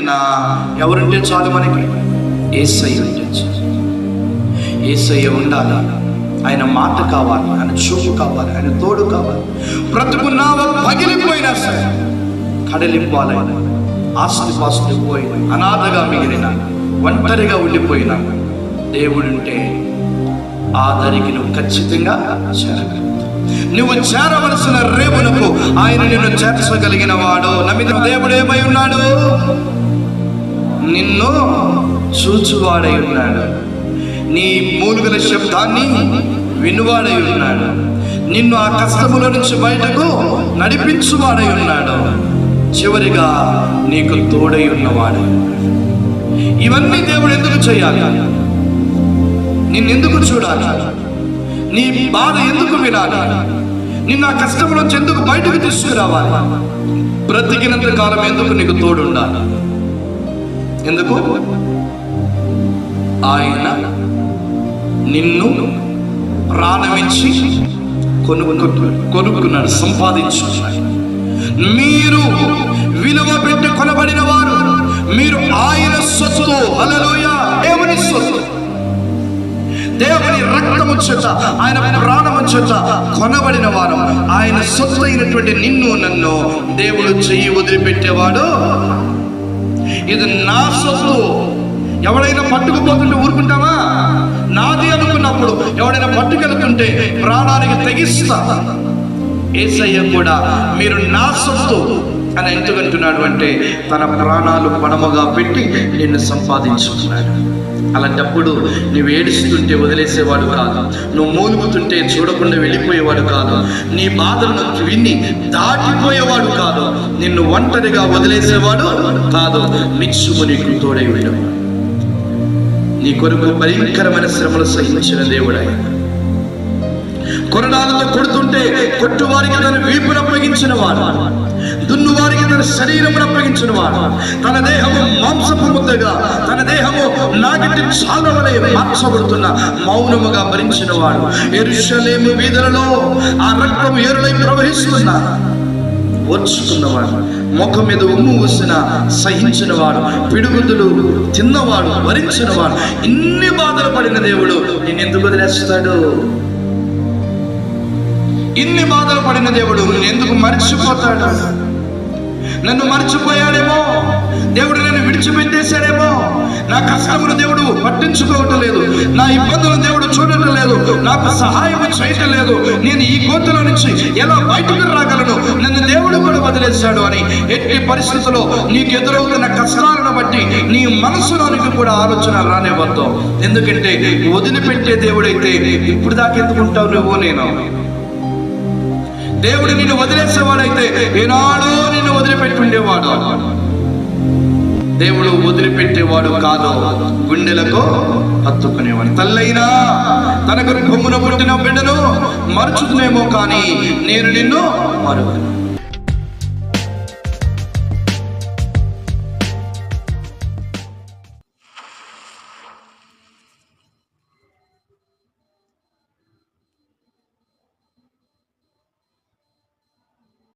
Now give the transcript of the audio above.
నిన్న ఎవరుంటే చాలు మనకి? యేసయ్య ఉంటే చాలు. యేసయ్య ఉండాలి, ఆయన మాట కావాలి, ఆయన చూపు కావాలి, ఆయన తోడు కావాలి. బ్రతుకున్నావా పగిలిపోయినా సరే, కడలింపాలైన, ఆస్తిపాస్తులు పోయిన, అనాథగా మిగిలిన, ఒంటరిగా ఉండిపోయిన దేవుడుంటే ఆ దరికి నువ్వు ఖచ్చితంగా చేరగలవు. నువ్వు చేరవలసిన రేవునకు ఆయన నిన్ను చేర్చగలిగిన వాడు. నమ్మిన దేవుడు ఏమై ఉన్నాడు? నిన్ను చూచువాడై ఉన్నాడు, నీ మూలుగల శబ్దాన్ని వినువాడై ఉన్నాడు, నిన్ను ఆ కష్టముల నుంచి బయటకు నడిపించువాడై ఉన్నాడు, చివరిగా నీకు తోడై ఉన్నవాడు. ఇవన్నీ దేవుడు ఎందుకు చేయాలి? నిన్నెందుకు చూడాలి? నీ బాధ ఎందుకు వినాలి? నిన్ను ఆ కష్టం నుంచి ఎందుకు బయటకు తీసుకురావాలి? బ్రతికినంత కాలం ఎందుకు నీకు తోడు ఉండాలి? ఎందుకు? ఆయన నిన్ను ప్రాణమిచ్చి కొనుక్కున్నాడు, సంపాదించుకున్నాడు. మీరు విలువ పెట్టి కొనబడిన వారు, మీరు ఆయన సొత్తు. హల్లెలూయా! దేవుని సొత్తు, దేవుని రక్తము చేత, ఆయన ప్రాణము చేత కొనబడిన వారు. ఆయన సొత్తు అయినటువంటి నిన్ను నన్ను దేవుడు చెయ్యి వదిలిపెట్టేవాడు. ఇది నా సొత్తు. ఎవడైనా పట్టుకుపోతుంటే ఊరుకుంటావా? నాది అనుకున్నప్పుడు ఎవడైనా పట్టుకెళ్తుంటే ప్రాణానికి తెగిస్తా. యేసయ్య కూడా మీరు నా సొత్తు అని ఎందుకంటున్నాడు అంటే, తన ప్రాణాలు పణముగా పెట్టి నిన్ను సంపాదించుకున్నాడు. అలాంటప్పుడు నువ్వు ఏడుస్తుంటే వదిలేసేవాడు కాదు, నువ్వు మూలుగుతుంటే చూడకుండా వెళ్ళిపోయేవాడు కాదు, నీ బాధలను విని దాటిపోయేవాడు కాదు, నిన్ను ఒంటరిగా వదిలేసేవాడు కాదు, నిత్యము నీకు తోడై ఉండేవాడు. నీ కొరకు భయంకరమైన శ్రమలు సహించిన దేవుడు ఆయన. కొరడాలతో కొడుతుంటే కొట్టువారికి తన వీపును అప్పగించిన వాడు, దున్నువారికి తన శరీరమును అప్పగించిన వాడు, తన దేహము మాంసపు ముద్దగా, తన దేహము నాగిటి చాలవలే మార్చబడుతున్న మౌనముగా భరించిన వాడు. యెరూషలేము వీధులలో ఆ రక్తము ఏరులై ప్రవహిస్తున్నా ఓర్చుకున్నవాడు, ముఖం మీద ఉమ్ము ఊసిన సహించిన వాడు, పిడుగుదులు తిన్నవాడు, భరించిన వాడు. ఇన్ని బాధలు పడిన దేవుడు నిన్నెందుకు వదిలేస్తాడు? ఇన్ని బాధలు పడిన దేవుడు ఎందుకు మర్చిపోతాడు? నన్ను మర్చిపోయాడేమో, దేవుడు నన్ను విడిచిపెట్టేశాడేమో, నా కష్టమును దేవుడు పట్టించుకోవటం లేదు, నా ఇబ్బందులను దేవుడు చూడటం లేదు, నాకు సహాయం చేయటం లేదు, నేను ఈ గోతుల నుంచి ఎలా బయటకు రాగలను, నన్ను దేవుడు కూడా వదిలేశాడు అని ఎట్టి పరిస్థితుల్లో నీకు ఎదురవుతున్న కష్టాలను బట్టి నీ మనసులోనికి కూడా ఆలోచన రానివ్వద్దు. ఎందుకంటే వదిలిపెట్టే దేవుడైతే ఇప్పుడు దాకా ఎందుకుంటావు నువ్వు నేను? దేవుడు నిన్ను వదిలేసేవాడైతే ఏనాడో నిన్ను వదిలిపెట్టుండేవాడు. దేవుడు వదిలిపెట్టేవాడు కాదు, గుండెలకు హత్తుకునేవాడు. తల్లైనా తన గర్భమున పుట్టిన బిడ్డను మరచుకునేమో కానీ నేను నిన్ను మరువను.